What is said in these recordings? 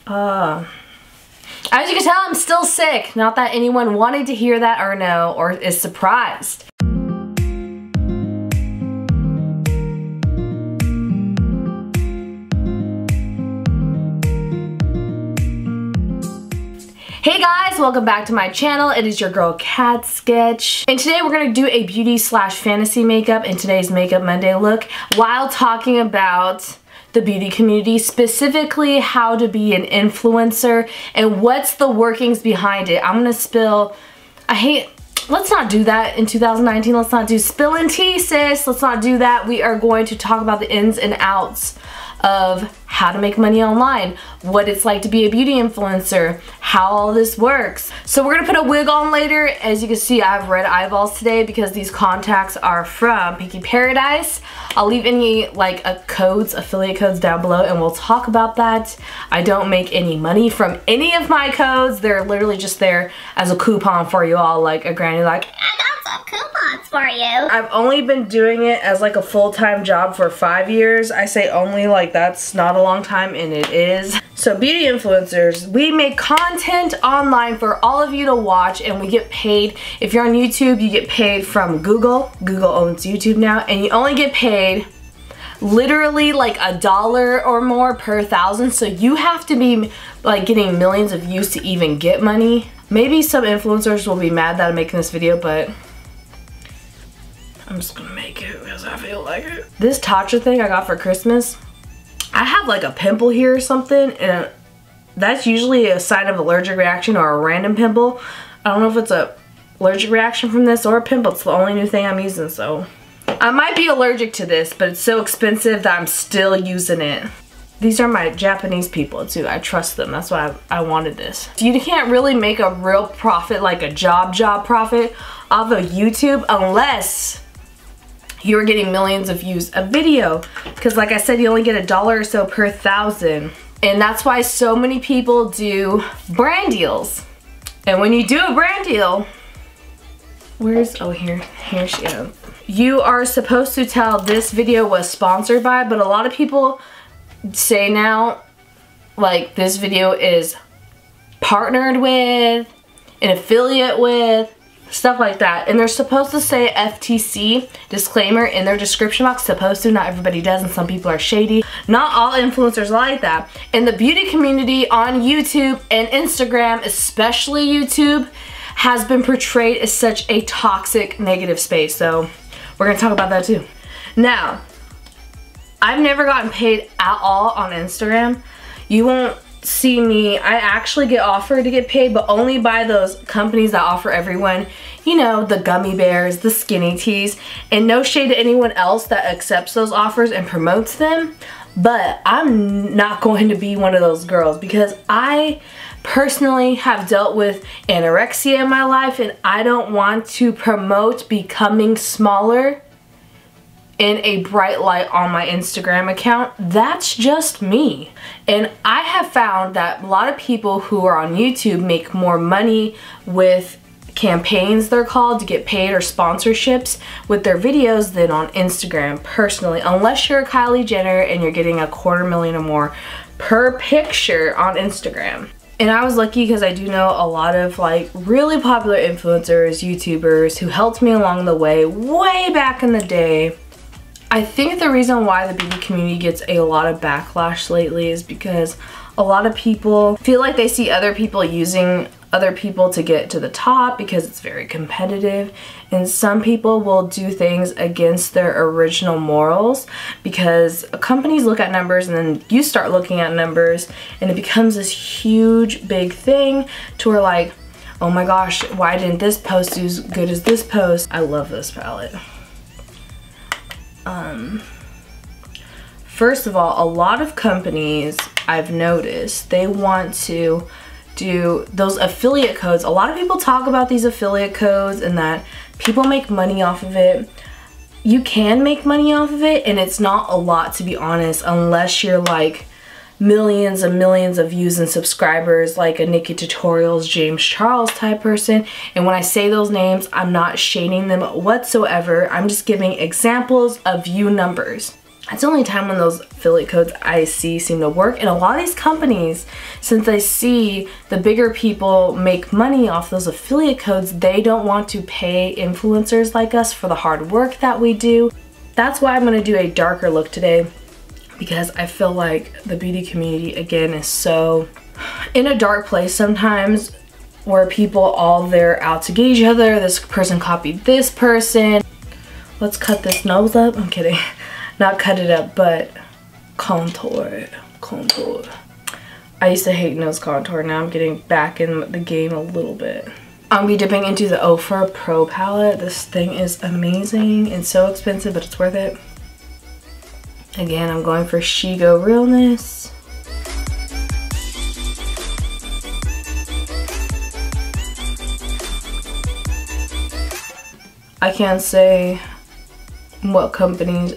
As you can tell, I'm still sick. Not that anyone wanted to hear that or know or is surprised. Hey guys, welcome back to my channel. It is your girl CatSketch. And today we're gonna do a beauty slash fantasy makeup in today's Makeup Monday look while talking about the beauty community, specifically how to be an influencer and what's the workings behind it. I'm gonna spill, let's not do that in 2019. Let's not do spilling tea, sis. Let's not do that. We are going to talk about the ins and outs of how to make money online, what it's like to be a beauty influencer, how all this works. So we're gonna put a wig on later. As you can see, I have red eyeballs today because these contacts are from Pinky Paradise. I'll leave any affiliate codes down below and we'll talk about that. I don't make any money from any of my codes. They're literally just there as a coupon for you all, like a granny like, I got some coupons for you. I've only been doing it as like a full-time job for 5 years. I say only, like that's not a long time, and it is. So beauty influencers, we make content online for all of you to watch, and we get paid. If you're on YouTube, you get paid from Google. Google owns YouTube now, and you only get paid literally like $1 or more per 1,000. So you have to be like getting millions of views to even get money. Maybe some influencers will be mad that I'm making this video, but I'm just gonna make it because I feel like it. This Tatcha thing I got for Christmas, I have like a pimple here or something, and that's usually a sign of allergic reaction or a random pimple. I don't know if it's a allergic reaction from this or a pimple. It's the only new thing I'm using, so I might be allergic to this, but it's so expensive that I'm still using it. These are my Japanese people too. I trust them. That's why I wanted this. You can't really make a real profit, like a job profit off of YouTube unless you're getting millions of views a video, because like I said, you only get $1 or so per 1,000, and that's why so many people do brand deals. And when you do a brand deal, here she is. You are supposed to tell this video was sponsored by, but a lot of people say now like this video is partnered with, an affiliate with, stuff like that, and they're supposed to say FTC disclaimer in their description box. Supposed to, not everybody does, and some people are shady. Not all influencers are like that. And the beauty community on YouTube and Instagram, especially YouTube, has been portrayed as such a toxic, negative space. So we're gonna talk about that too. Now, I've never gotten paid at all on Instagram. You won't see me, I actually get offered to get paid, but only by those companies that offer everyone, you know, the gummy bears, the skinny teas, and no shade to anyone else that accepts those offers and promotes them, but I'm not going to be one of those girls, because I personally have dealt with anorexia in my life, and I don't want to promote becoming smaller in a bright light on my Instagram account. That's just me. And I have found that a lot of people who are on YouTube make more money with campaigns, they're called, to get paid, or sponsorships with their videos than on Instagram personally, unless you're Kylie Jenner and you're getting $250,000 or more per picture on Instagram. And I was lucky because I do know a lot of like really popular influencers, YouTubers who helped me along the way back in the day. I think the reason why the beauty community gets a lot of backlash lately is because a lot of people feel like they see other people using other people to get to the top because it's very competitive, and some people will do things against their original morals because companies look at numbers, and then you start looking at numbers, and it becomes this huge big thing to where like, oh my gosh, why didn't this post do as good as this post? I love this palette. First of all, a lot of companies I've noticed, they want to do those affiliate codes. A lot of people talk about these affiliate codes and that people make money off of it. You can make money off of it, and it's not a lot, to be honest, unless you're like millions and millions of views and subscribers, like a Nikki Tutorials, James Charles type person. And when I say those names, I'm not shading them whatsoever. I'm just giving examples of view numbers. That's the only time when those affiliate codes I see seem to work. And a lot of these companies, since they see the bigger people make money off those affiliate codes, they don't want to pay influencers like us for the hard work that we do. That's why I'm going to do a darker look today, because I feel like the beauty community, again, is so in a dark place sometimes, where people all they're out to get each other. This person copied this person. Let's cut this nose up. I'm kidding. Not cut it up, but contour it. Contour. I used to hate nose contour. Now I'm getting back in the game a little bit. I'll be dipping into the Ofra Pro palette. This thing is amazing and so expensive, but it's worth it. Again, I'm going for Shigo Realness. I can't say what companies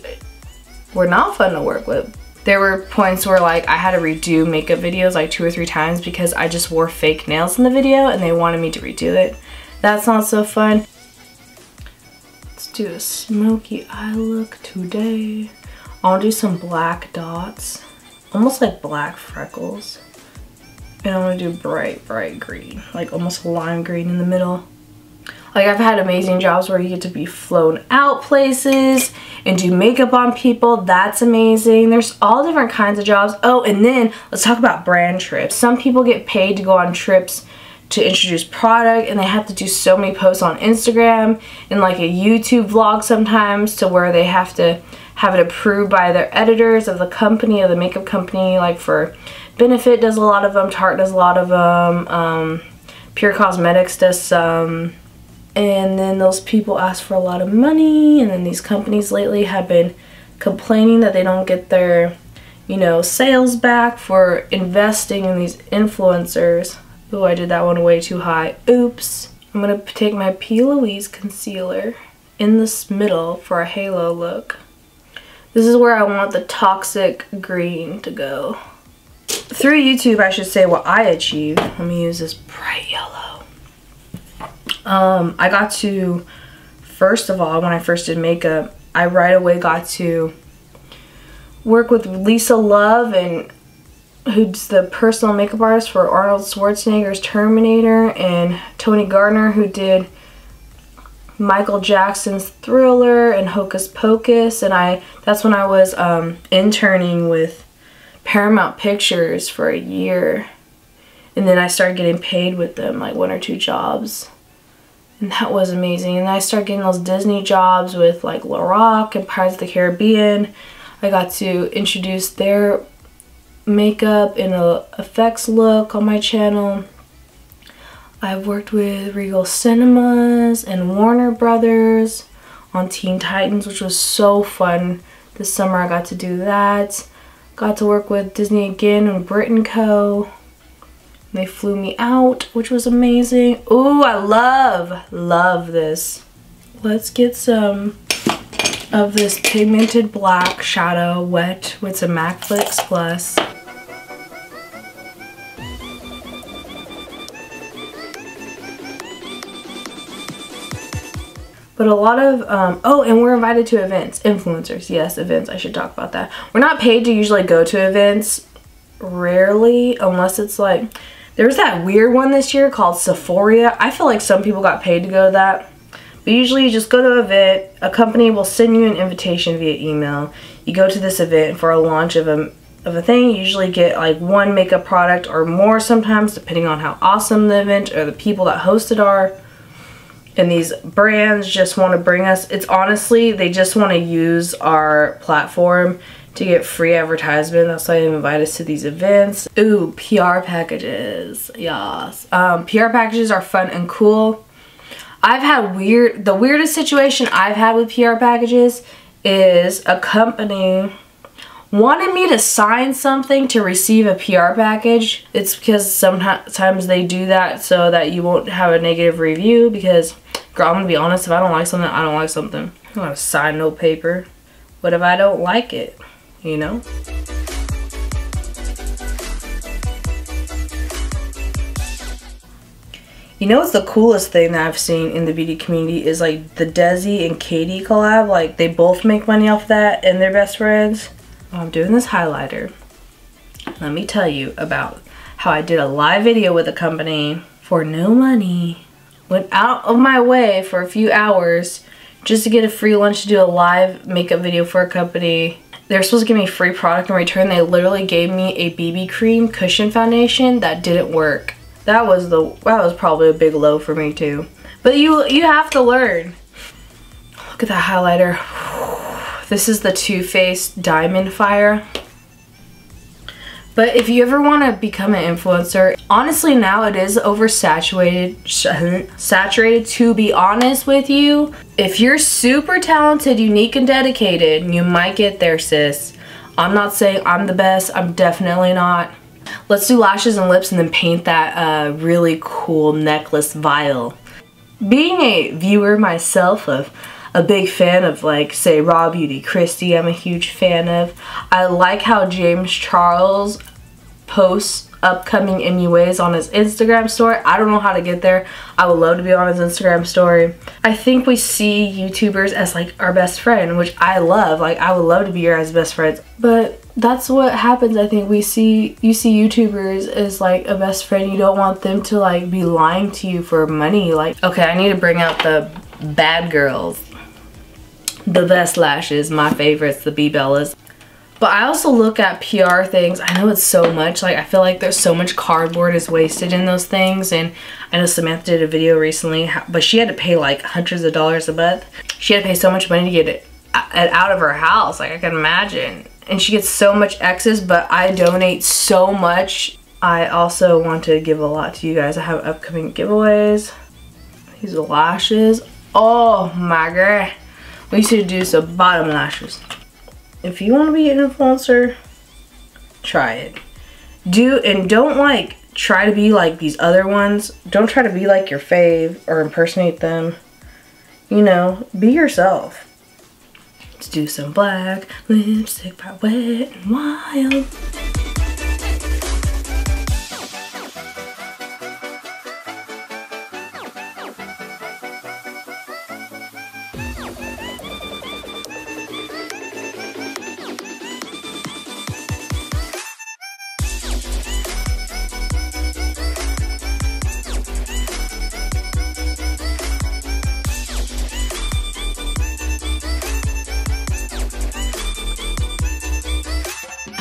were not fun to work with. There were points where like I had to redo makeup videos like 2 or 3 times because I just wore fake nails in the video and they wanted me to redo it. That's not so fun. Let's do a smoky eye look today. I'll do some black dots, almost like black freckles. And I'm gonna do bright green, like almost lime green in the middle. Like, I've had amazing jobs where you get to be flown out places and do makeup on people. That's amazing. There's all different kinds of jobs. Oh, and then let's talk about brand trips. Some people get paid to go on trips to introduce product, and they have to do so many posts on Instagram and like a YouTube vlog sometimes, to where they have to have it approved by their editors of the company, of the makeup company. Like for Benefit does a lot of them, Tarte does a lot of them, Pure Cosmetics does some. And then those people ask for a lot of money, and then these companies lately have been complaining that they don't get their, you know, sales back for investing in these influencers. Oh, I did that one way too high. Oops. I'm gonna take my P. Louise concealer in this middle for a halo look. This is where I want the toxic green to go. Through YouTube, I should say what I achieved. Let me use this bright yellow. I got to, first of all, when I first did makeup, I right away got to work with Lisa Love, and who's the personal makeup artist for Arnold Schwarzenegger's Terminator, and Tony Gardner, who did Michael Jackson's Thriller and Hocus Pocus. And that's when I was interning with Paramount Pictures for a year, and then I started getting paid with them, like 1 or 2 jobs. And that was amazing. And I started getting those Disney jobs with like Lorac and Pirates of the Caribbean. I got to introduce their makeup in a effects look on my channel. I've worked with Regal Cinemas and Warner Brothers on Teen Titans, which was so fun. This summer I got to do that. Got to work with Disney again and Brit & Co. They flew me out, which was amazing. Ooh, I love this. Let's get some of this pigmented black shadow wet with some MAC Fix Plus. But a lot of, oh, and we're invited to events. Influencers, yes, events, I should talk about that. We're not paid to usually go to events, rarely, unless it's like, there was that weird one this year called Sephoria. I feel like some people got paid to go to that. But usually you just go to an event, a company will send you an invitation via email. You go to this event for a launch of a thing. You usually get like 1 makeup product or more sometimes, depending on how awesome the event or the people that hosted are. And these brands just want to bring us, it's honestly, they just want to use our platform to get free advertisement. That's why they invite us to these events. Ooh, PR packages, yes. PR packages are fun and cool. I've had the weirdest situation I've had with PR packages is a company wanted me to sign something to receive a PR package. It's because sometimes they do that so that you won't have a negative review, because, girl, I'm gonna be honest, if I don't like something, I don't like something. I'm not gonna sign no paper. What if I don't like it? You know? You know what's the coolest thing that I've seen in the beauty community is like the Desi and Katie collab. Like they both make money off that and they're best friends. I'm doing this highlighter. Let me tell you about how I did a live video with a company for no money. Went out of my way for a few hours just to get a free lunch to do a live makeup video for a company. They were supposed to give me free product in return. They literally gave me a BB cream cushion foundation that didn't work. That was probably a big low for me too. But you have to learn. Look at that highlighter. This is the Too Faced Diamond Fire. But if you ever want to become an influencer, honestly now it is saturated to be honest with you. If you're super talented, unique, and dedicated, you might get there, sis. I'm not saying I'm the best. I'm definitely not. Let's do lashes and lips and then paint that really cool necklace vial. Being a viewer myself of a big fan of like say Raw Beauty Christy, I'm a huge fan of. I like how James Charles posts upcoming MUAs on his Instagram story. I don't know how to get there. I would love to be on his Instagram story. I think we see YouTubers as like our best friend, which I love. Like I would love to be your guys' best friends. But that's what happens. I think you see YouTubers as like a best friend. You don't want them to like be lying to you for money. Like, okay, I need to bring out the bad girls. The best lashes, my favorites, the B-Bellas. But I also look at PR things. I know it's so much. Like I feel like there's so much cardboard is wasted in those things. And I know Samantha did a video recently, but she had to pay like hundreds of dollars a month. She had to pay so much money to get it out of her house. Like I can imagine. And she gets so much excess, but I donate so much. I also want to give a lot to you guys. I have upcoming giveaways. These are lashes. Oh my god. We should do some bottom lashes. If you want to be an influencer, try it. Don't like try to be like these other ones. Don't try to be like your fave or impersonate them. You know, be yourself. Let's do some black lipstick by Wet n Wild.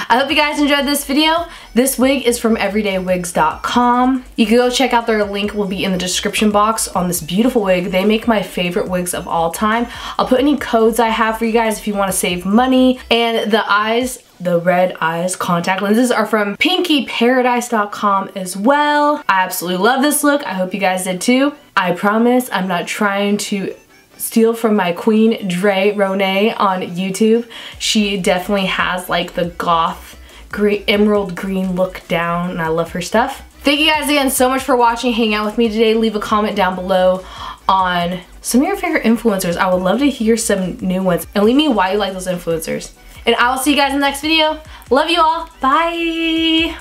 I hope you guys enjoyed this video. This wig is from everydaywigs.com. You can go check out their link, will be in the description box on this beautiful wig. They make my favorite wigs of all time. I'll put any codes I have for you guys if you want to save money. And the eyes, the red eyes contact lenses are from pinkyparadise.com as well. I absolutely love this look. I hope you guys did too. I promise I'm not trying to steal from my queen Dre Ronay on YouTube. She definitely has like the goth green, emerald green look down, and I love her stuff. Thank you guys again so much for watching, hanging out with me today. Leave a comment down below on some of your favorite influencers. I would love to hear some new ones, and leave me why you like those influencers. And I will see you guys in the next video. Love you all. Bye.